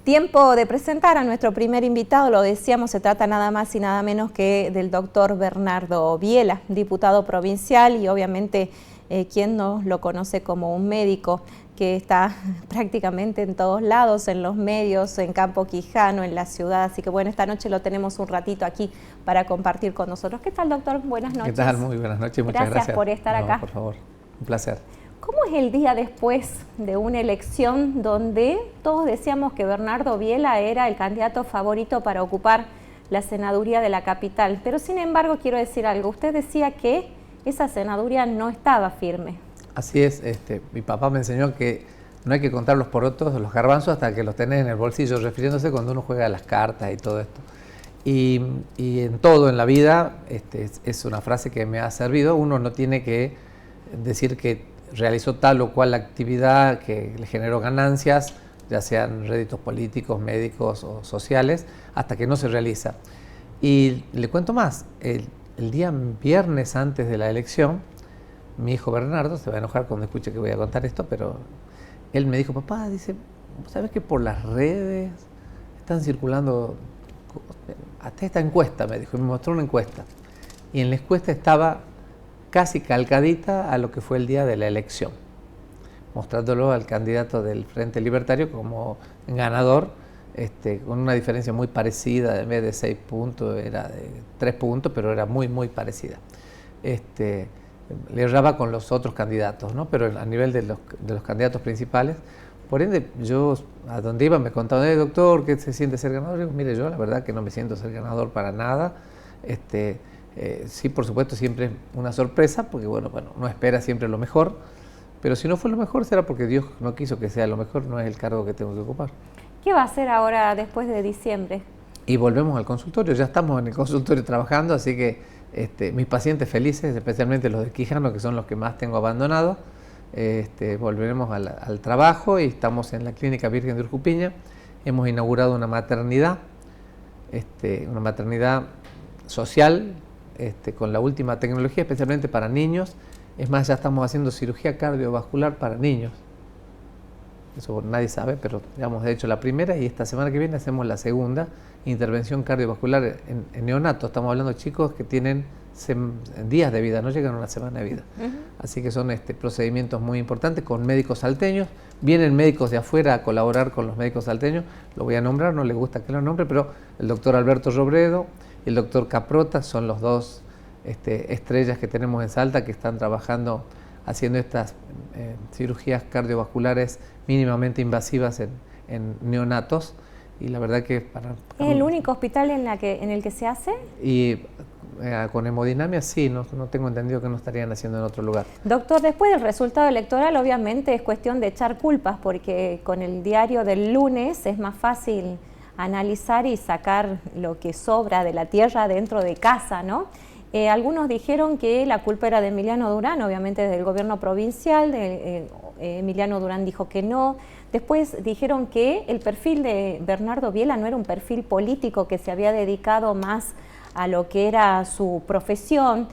Tiempo de presentar a nuestro primer invitado, lo decíamos, se trata nada más y nada menos que del doctor Bernardo Biela, diputado provincial y obviamente quien no lo conoce como un médico que está prácticamente en todos lados, en los medios, en Campo Quijano, en la ciudad. Así que bueno, esta noche lo tenemos un ratito aquí para compartir con nosotros. ¿Qué tal, doctor? Buenas noches. ¿Qué tal? Muy buenas noches, muchas gracias. Gracias por estar acá. Por favor, un placer. ¿Cómo es el día después de una elección donde todos decíamos que Bernardo Biela era el candidato favorito para ocupar la senaduría de la capital? Pero sin embargo, quiero decir algo. Usted decía que esa senaduría no estaba firme. Así es. Mi papá me enseñó que no hay que contar los porotos, los garbanzos, hasta que los tenés en el bolsillo, refiriéndose cuando uno juega a las cartas y todo esto. Y en todo en la vida, es una frase que me ha servido. Uno no tiene que decir que realizó tal o cual actividad que le generó ganancias, ya sean réditos políticos, médicos o sociales, hasta que no se realiza. Y le cuento más, el día viernes antes de la elección, mi hijo Bernardo, se va a enojar cuando escuche que voy a contar esto, pero él me dijo, papá, dice, ¿sabes que por las redes están circulando hasta esta encuesta? Me dijo, y me mostró una encuesta. Y en la encuesta estaba casi calcadita a lo que fue el día de la elección, mostrándolo al candidato del Frente Libertario como ganador, con una diferencia muy parecida. En vez de 6 puntos era de 3 puntos, pero era muy parecida. Le erraba con los otros candidatos, ¿no? Pero a nivel de los candidatos principales. Por ende, yo a donde iba me contaban, doctor, ¿qué se siente ser ganador? Y digo, mire, yo la verdad que no me siento ser ganador para nada. Sí, por supuesto, siempre es una sorpresa, porque bueno, no espera siempre lo mejor, pero si no fue lo mejor será porque Dios no quiso que sea lo mejor, no es el cargo que tengo que ocupar. ¿Qué va a hacer ahora después de diciembre? Y volvemos al consultorio, ya estamos en el consultorio trabajando, así que mis pacientes felices, especialmente los de Quijano, que son los que más tengo abandonados, volveremos al trabajo y estamos en la Clínica Virgen de Urcupiña. Hemos inaugurado una maternidad social, con la última tecnología, especialmente para niños. Es más, ya estamos haciendo cirugía cardiovascular para niños. Eso nadie sabe, pero ya hemos hecho la primera y esta semana que viene hacemos la segunda intervención cardiovascular en neonatos. Estamos hablando de chicos que tienen días de vida, no llegan a una semana de vida. Así que son procedimientos muy importantes con médicos salteños. Vienen médicos de afuera a colaborar con los médicos salteños. Lo voy a nombrar, no le gusta que lo nombre, pero el doctor Alberto Robredo y el doctor Caprota son los dos estrellas que tenemos en Salta que están trabajando haciendo estas cirugías cardiovasculares mínimamente invasivas en neonatos. Y la verdad que ¿Es el único hospital en el que se hace? Y con hemodinamia sí, no tengo entendido que no estarían haciendo en otro lugar. Doctor, después del resultado electoral obviamente es cuestión de echar culpas, porque con el diario del lunes es más fácil analizar y sacar lo que sobra de la tierra dentro de casa, ¿no? Algunos dijeron que la culpa era de Emiliano Durán, obviamente del gobierno provincial. Emiliano Durán dijo que no. Después dijeron que el perfil de Bernardo Biela no era un perfil político, que se había dedicado más a lo que era su profesión.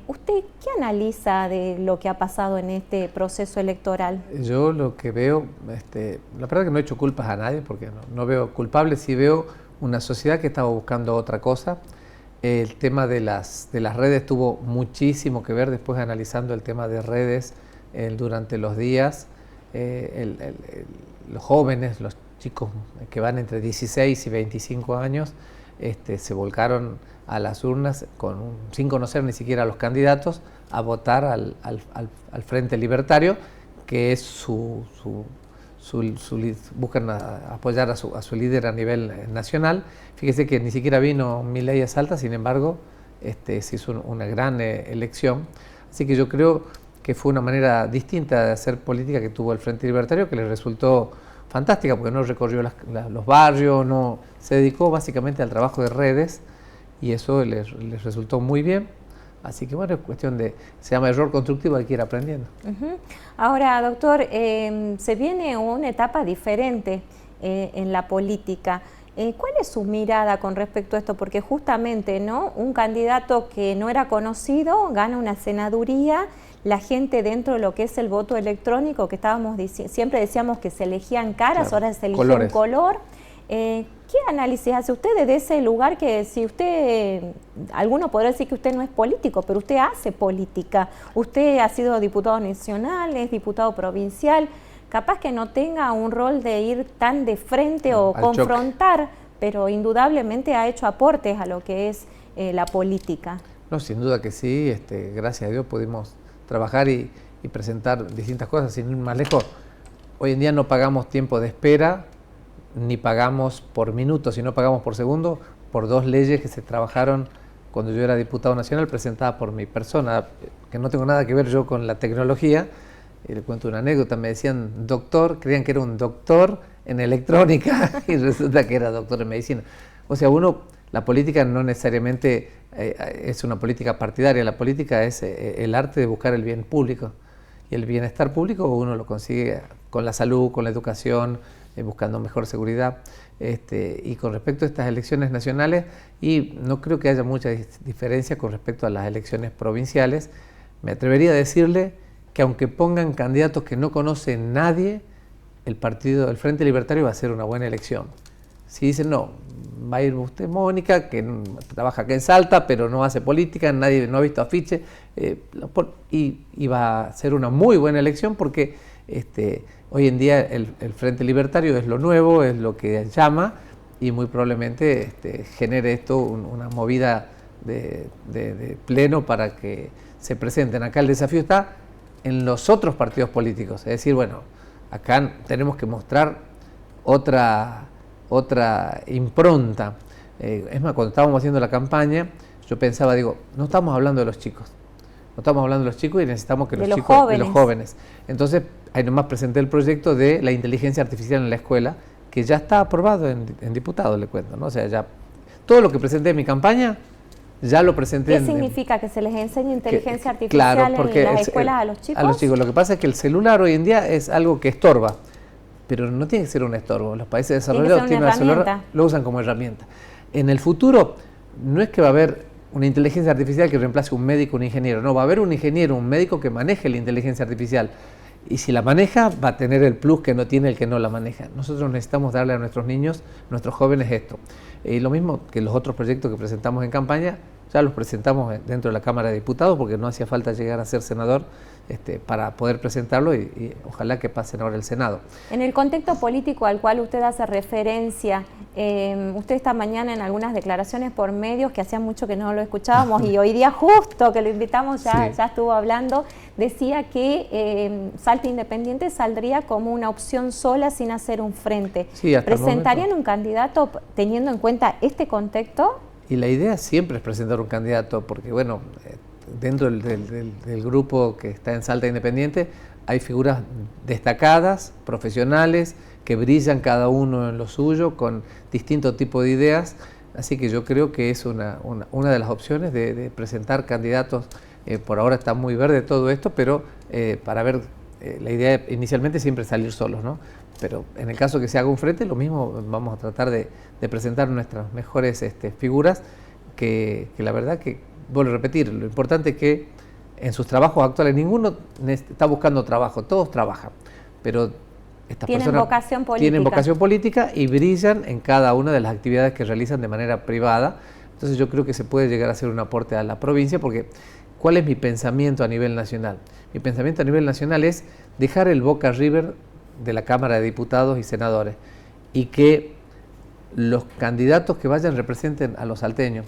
¿Usted qué analiza de lo que ha pasado en este proceso electoral? Yo lo que veo, la verdad que no he hecho culpas a nadie, porque no veo culpables, sí veo una sociedad que estaba buscando otra cosa. El tema de las redes tuvo muchísimo que ver, después analizando el tema de redes durante los días. Los jóvenes, los chicos que van entre 16 y 25 años, se volcaron a las urnas sin conocer ni siquiera a los candidatos, a votar al Frente Libertario, que es buscan apoyar a su líder a nivel nacional. Fíjese que ni siquiera vino Milei a Salta, sin embargo, se hizo una gran elección. Así que yo creo que fue una manera distinta de hacer política que tuvo el Frente Libertario, que le resultó fantástica, porque no recorrió los barrios, no se dedicó básicamente al trabajo de redes, y eso les resultó muy bien. Así que bueno, es cuestión se llama error constructivo, hay que ir aprendiendo. Ahora, doctor, se viene una etapa diferente en la política. ¿Cuál es su mirada con respecto a esto? Porque justamente, ¿no?, un candidato que no era conocido gana una senaduría, la gente dentro de lo que es el voto electrónico, que siempre decíamos que se elegían caras, claro, ahora se elige un color. ¿Qué análisis hace usted de ese lugar que si usted, alguno podrá decir que usted no es político, pero usted hace política? Usted ha sido diputado nacional, es diputado provincial, capaz que no tenga un rol de ir tan de frente o confrontar, choque, pero indudablemente ha hecho aportes a lo que es la política. No, sin duda que sí, gracias a Dios pudimos trabajar y presentar distintas cosas, sin ir más lejos. Hoy en día no pagamos tiempo de espera, ni pagamos por minuto, sino pagamos por segundo, por 2 leyes que se trabajaron cuando yo era diputado nacional, presentadas por mi persona, que no tengo nada que ver yo con la tecnología. Y le cuento una anécdota, me decían doctor, creían que era un doctor en electrónica y resulta que era doctor en medicina. O sea, la política no necesariamente es una política partidaria, la política es el arte de buscar el bien público. Y el bienestar público uno lo consigue con la salud, con la educación, buscando mejor seguridad. Y con respecto a estas elecciones nacionales, y no creo que haya mucha diferencia con respecto a las elecciones provinciales, me atrevería a decirle que aunque pongan candidatos que no conoce nadie, el Frente Libertario va a ser una buena elección. Si dicen, no, va a ir usted Mónica, que trabaja acá en Salta, pero no hace política, nadie no ha visto afiche, y va a ser una muy buena elección porque hoy en día el Frente Libertario es lo nuevo, es lo que llama, y muy probablemente genere esto una movida de pleno para que se presenten. Acá el desafío está en los otros partidos políticos, es decir, bueno, acá tenemos que mostrar otra impronta. Es más, cuando estábamos haciendo la campaña, yo pensaba, no estamos hablando de los chicos, y necesitamos que los chicos, de los jóvenes. Entonces, ahí nomás presenté el proyecto de la inteligencia artificial en la escuela, que ya está aprobado en diputados, le cuento, ¿no? O sea, ya todo lo que presenté en mi campaña, ya lo presenté. ¿Qué significa que se les enseñe inteligencia artificial, claro, en las escuelas a los chicos? A los chicos. Lo que pasa es que el celular hoy en día es algo que estorba, pero no tiene que ser un estorbo. Los países desarrollados tienen el celular, lo usan como herramienta. En el futuro no es que va a haber una inteligencia artificial que reemplace un médico, un ingeniero. No, va a haber un ingeniero, un médico que maneje la inteligencia artificial. Y si la maneja, va a tener el plus que no tiene el que no la maneja. Nosotros necesitamos darle a nuestros niños, nuestros jóvenes esto. Y lo mismo que los otros proyectos que presentamos en campaña, ya los presentamos dentro de la Cámara de Diputados porque no hacía falta llegar a ser senador para poder presentarlo y ojalá que pasen ahora el Senado. En el contexto político al cual usted hace referencia, usted esta mañana en algunas declaraciones por medios, que hacía mucho que no lo escuchábamos y hoy día justo que lo invitamos ya estuvo hablando, decía que Salta Independiente saldría como una opción sola sin hacer un frente. Sí, ¿presentarían un candidato teniendo en cuenta este contexto? Y la idea siempre es presentar un candidato, porque bueno, dentro del grupo que está en Salta Independiente hay figuras destacadas, profesionales, que brillan cada uno en lo suyo, con distintos tipos de ideas, así que yo creo que es una de las opciones de presentar candidatos. Por ahora está muy verde todo esto, pero para ver, la idea inicialmente siempre es salir solos, ¿no? Pero en el caso que se haga un frente, lo mismo, vamos a tratar de presentar nuestras mejores figuras, que la verdad que, vuelvo a repetir, lo importante es que en sus trabajos actuales, ninguno está buscando trabajo, todos trabajan, pero estas personas tienen vocación política y brillan en cada una de las actividades que realizan de manera privada. Entonces yo creo que se puede llegar a hacer un aporte a la provincia, porque ¿cuál es mi pensamiento a nivel nacional? Mi pensamiento a nivel nacional es dejar el Boca River de la Cámara de Diputados y Senadores y que los candidatos que vayan representen a los salteños.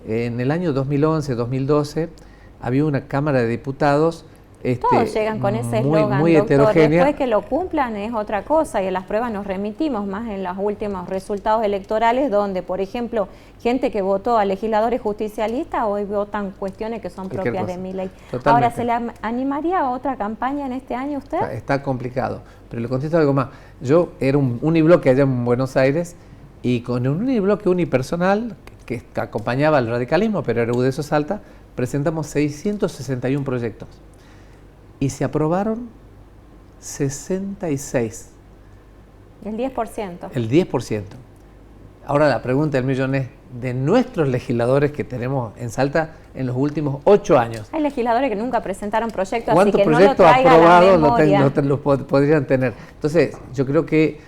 En el año 2011, 2012 había una Cámara de Diputados todos llegan con ese eslogan, muy heterogénea. Después que lo cumplan es otra cosa, y en las pruebas nos remitimos más en los últimos resultados electorales, donde, por ejemplo, gente que votó a legisladores justicialistas hoy votan cuestiones que son propias de Milei. Ahora, ¿se le animaría a otra campaña en este año usted? Está complicado, pero le contesto algo más. Yo era un unibloque allá en Buenos Aires, y con un unibloque unipersonal que acompañaba al radicalismo, pero era UDESO Salta, presentamos 661 proyectos. Y se aprobaron 66. El 10%. El 10%. Ahora la pregunta del millón es, de nuestros legisladores que tenemos en Salta en los últimos 8 años. Hay legisladores que nunca presentaron proyectos, así ¿Cuántos que no lo proyectos traiga a la aprobados memoria? podrían tener? Entonces, yo creo que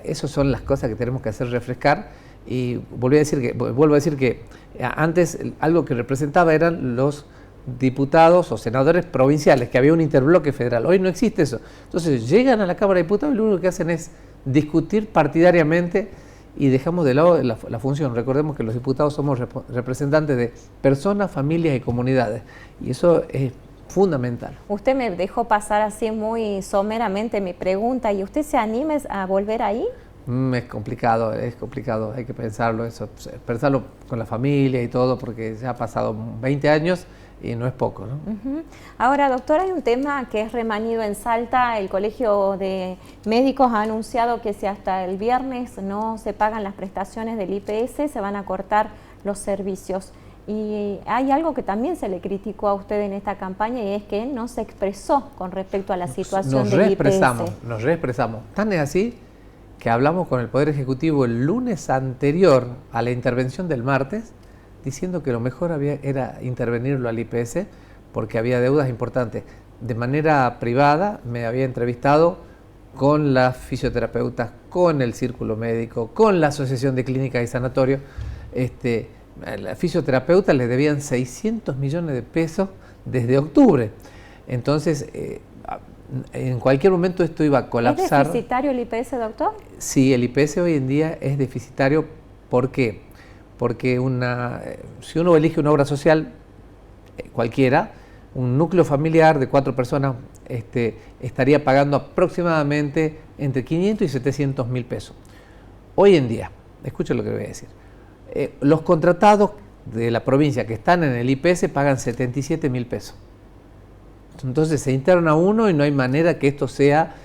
esas son las cosas que tenemos que hacer refrescar. Y vuelvo a decir que antes algo que representaba eran los diputados o senadores provinciales, que había un interbloque federal. Hoy no existe eso. Entonces llegan a la Cámara de Diputados y lo único que hacen es discutir partidariamente y dejamos de lado la función. Recordemos que los diputados somos representantes de personas, familias y comunidades, y eso es fundamental. Usted me dejó pasar así muy someramente mi pregunta, ¿y usted se anima a volver ahí? Es complicado, hay que pensarlo pensarlo con la familia y todo, porque ya ha pasado 20 años y no es poco, ¿no? Ahora, doctor, hay un tema que es remanido en Salta. El Colegio de Médicos ha anunciado que si hasta el viernes no se pagan las prestaciones del IPS, se van a cortar los servicios. Y hay algo que también se le criticó a usted en esta campaña, y es que no se expresó con respecto a la situación del IPS. Nos reexpresamos. Tan es así que hablamos con el Poder Ejecutivo el lunes anterior a la intervención del martes, diciendo que lo mejor era intervenirlo al IPS porque había deudas importantes. De manera privada me había entrevistado con las fisioterapeutas, con el Círculo Médico, con la Asociación de Clínicas y Sanatorios. Las fisioterapeutas les debían 600 millones de pesos desde octubre. Entonces, en cualquier momento esto iba a colapsar. ¿Es deficitario el IPS, doctor? Sí, el IPS hoy en día es deficitario. ¿Por qué? Porque si uno elige una obra social cualquiera, un núcleo familiar de 4 personas estaría pagando aproximadamente entre 500 y 700 mil pesos. Hoy en día, escuchen lo que le voy a decir, los contratados de la provincia que están en el IPS pagan 77 mil pesos. Entonces se interna uno y no hay manera que esto sea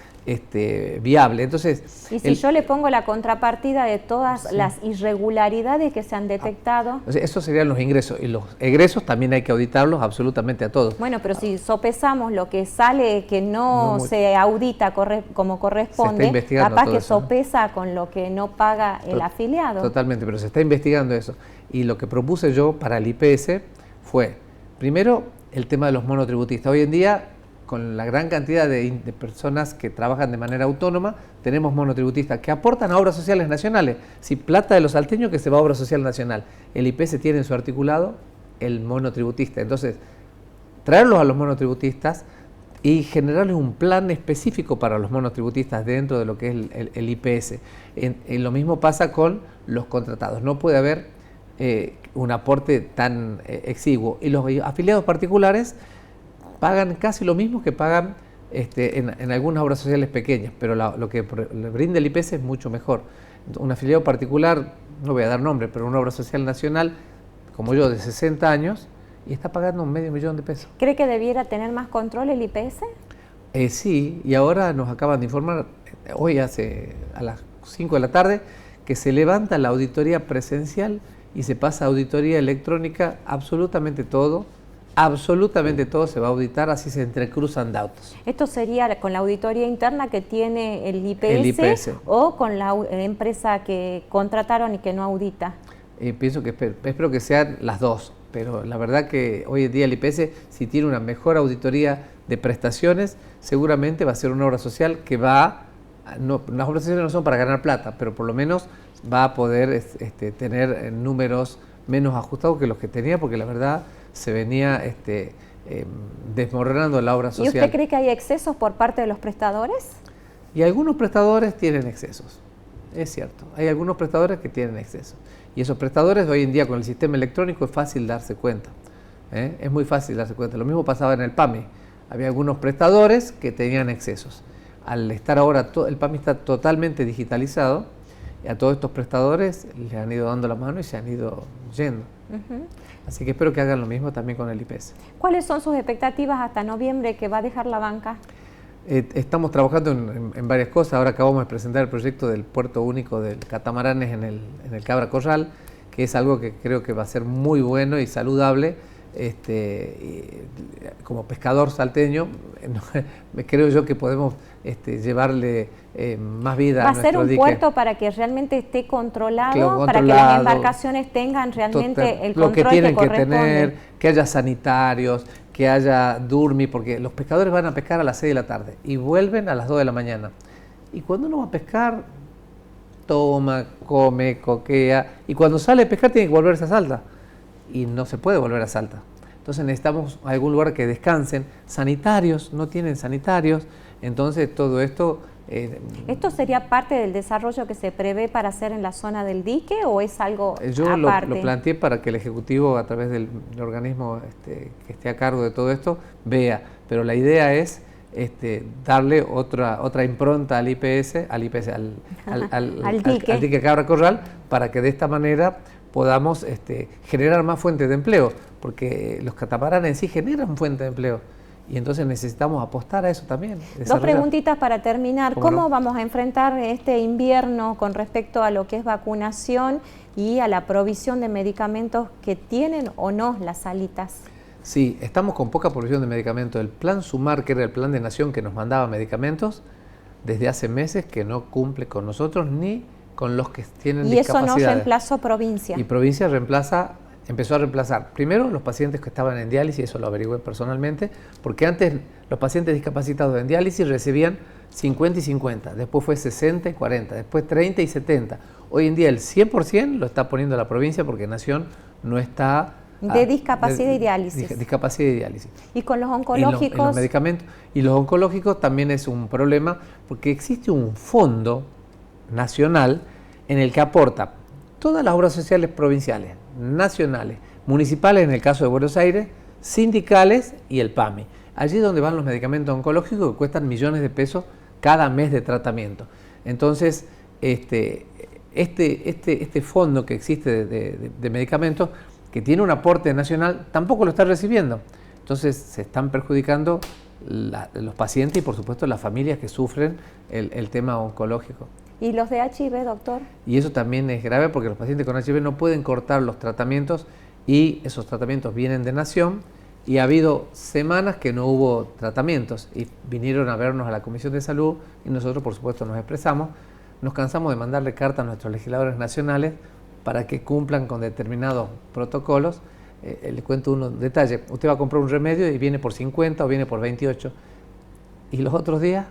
viable. Entonces, y si yo le pongo la contrapartida de todas las irregularidades que se han detectado. Esos serían los ingresos, y los egresos también hay que auditarlos absolutamente a todos. Bueno, pero si sopesamos lo que sale que no se audita como corresponde, capaz que sopesa con lo que no paga el afiliado. Totalmente, pero se está investigando eso. Y lo que propuse yo para el IPS fue, primero, el tema de los monotributistas. Hoy en día, con la gran cantidad de personas que trabajan de manera autónoma, tenemos monotributistas que aportan a obras sociales nacionales. Si plata de los salteños que se va a obra social nacional, el IPS tiene en su articulado el monotributista. Entonces, traerlos a los monotributistas y generarles un plan específico para los monotributistas dentro de lo que es el IPS. Lo mismo pasa con los contratados. No puede haber un aporte tan exiguo. Y los afiliados particulares pagan casi lo mismo que pagan en algunas obras sociales pequeñas, pero lo que le brinda el IPS es mucho mejor. Un afiliado particular, no voy a dar nombre, pero una obra social nacional, como yo, de 60 años, y está pagando $500,000 de pesos. ¿Cree que debiera tener más control el IPS? Sí, y ahora nos acaban de informar, hoy a las 5 de la tarde, que se levanta la auditoría presencial y se pasa a auditoría electrónica. Absolutamente todo se va a auditar, así se entrecruzan datos. ¿Esto sería con la auditoría interna que tiene el IPS o con la empresa que contrataron y que no audita? Pienso que espero que sean las dos, pero la verdad que hoy en día el IPS, si tiene una mejor auditoría de prestaciones, seguramente va a ser una obra social que las obras sociales no son para ganar plata, pero por lo menos va a poder tener números menos ajustados que los que tenía, porque la verdad se venía desmoronando la obra social. ¿Y usted cree que hay excesos por parte de los prestadores? Y algunos prestadores tienen excesos, es cierto. Hay algunos prestadores que tienen excesos. Y esos prestadores hoy en día con el sistema electrónico es fácil darse cuenta. Es muy fácil darse cuenta. Lo mismo pasaba en el PAMI. Había algunos prestadores que tenían excesos. Al estar ahora, el PAMI está totalmente digitalizado, y a todos estos prestadores les han ido dando la mano y se han ido yendo. Así que espero que hagan lo mismo también con el IPS. ¿Cuáles son sus expectativas hasta noviembre que va a dejar la banca? Estamos trabajando en varias cosas. Ahora acabamos de presentar el proyecto del puerto único del catamaranes en el Cabra Corral, que es algo que creo que va a ser muy bueno y saludable. como pescador salteño, creo yo que podemos llevarle más vida a nuestro dique. Va a ser un puerto para que realmente esté controlado, para que las embarcaciones tengan realmente el control que tienen que corresponde. Que tener, que haya sanitarios, que haya durmi, porque los pescadores van a pescar a las 6 de la tarde y vuelven a las 2 de la mañana. Y cuando uno va a pescar, toma, come, coquea, y cuando sale a pescar tiene que volverse a Salta. Y no se puede volver a Salta. Entonces necesitamos algún lugar que descansen. Sanitarios, no tienen sanitarios. Entonces todo esto... ¿Esto sería parte del desarrollo que se prevé para hacer en la zona del dique o es algo aparte? Yo lo planteé para que el Ejecutivo, a través del organismo que esté a cargo de todo esto, vea. Pero la idea es darle otra impronta al al dique Cabra Corral, para que de esta manera podamos generar más fuentes de empleo, porque los catamaranes en sí generan fuentes de empleo. Y entonces necesitamos apostar a eso también. Dos preguntitas para terminar. ¿Cómo vamos a enfrentar este invierno con respecto a lo que es vacunación y a la provisión de medicamentos que tienen o no las salitas? Sí, estamos con poca provisión de medicamentos. El plan SUMAR, que era el plan de nación que nos mandaba medicamentos, desde hace meses que no cumple con nosotros ni con los que tienen discapacidades. Y eso no reemplazó provincia. Y provincia empezó a reemplazar primero los pacientes que estaban en diálisis, eso lo averigüé personalmente, porque antes los pacientes discapacitados en diálisis recibían 50 y 50, después fue 60 y 40, después 30 y 70. Hoy en día el 100% lo está poniendo la provincia porque Nación no está... De discapacidad y diálisis. Discapacidad y diálisis. ¿Y con los oncológicos? En los medicamentos. Y los oncológicos también es un problema porque existe un fondo nacional en el que aporta todas las obras sociales provinciales, nacionales, municipales en el caso de Buenos Aires, sindicales y el PAMI. Allí es donde van los medicamentos oncológicos que cuestan millones de pesos cada mes de tratamiento. Entonces, este fondo que existe de medicamentos, que tiene un aporte nacional, tampoco lo está recibiendo. Entonces se están perjudicando los pacientes y por supuesto las familias que sufren el tema oncológico. ¿Y los de HIV, doctor? Y eso también es grave porque los pacientes con HIV no pueden cortar los tratamientos y esos tratamientos vienen de Nación y ha habido semanas que no hubo tratamientos y vinieron a vernos a la Comisión de Salud y nosotros por supuesto nos expresamos, nos cansamos de mandarle cartas a nuestros legisladores nacionales para que cumplan con determinados protocolos. Les cuento un detalle, usted va a comprar un remedio y viene por 50 o viene por 28 y los otros días...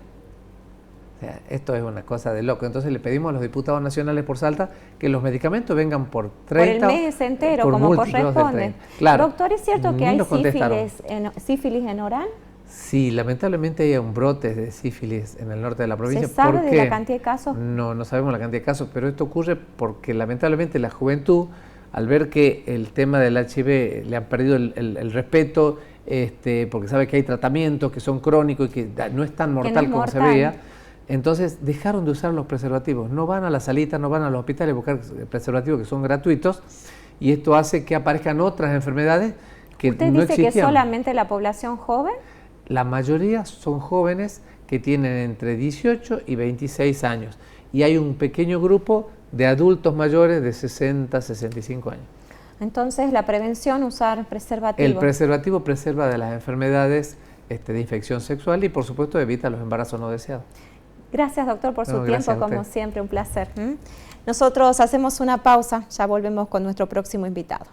O sea, esto es una cosa de loco. Entonces le pedimos a los diputados nacionales por Salta que los medicamentos vengan por 30. Por el mes entero, como corresponde. Claro. Doctor, ¿es cierto que hay sífilis en oral? Sí, lamentablemente hay un brote de sífilis en el norte de la provincia. ¿Se sabe de la cantidad de casos? No sabemos la cantidad de casos, pero esto ocurre porque lamentablemente la juventud, al ver que el tema del HIV le han perdido el respeto, porque sabe que hay tratamientos que son crónicos y que no es tan mortal como se veía, entonces dejaron de usar los preservativos, no van a las salitas, no van a los hospitales a buscar preservativos que son gratuitos y esto hace que aparezcan otras enfermedades que no existían. ¿Usted dice que solamente la población joven? La mayoría son jóvenes que tienen entre 18 y 26 años y hay un pequeño grupo de adultos mayores de 60, 65 años. Entonces la prevención, usar preservativo. El preservativo preserva de las enfermedades de infección sexual y por supuesto evita los embarazos no deseados. Gracias, doctor, por su tiempo, como siempre, un placer. Nosotros hacemos una pausa, ya volvemos con nuestro próximo invitado.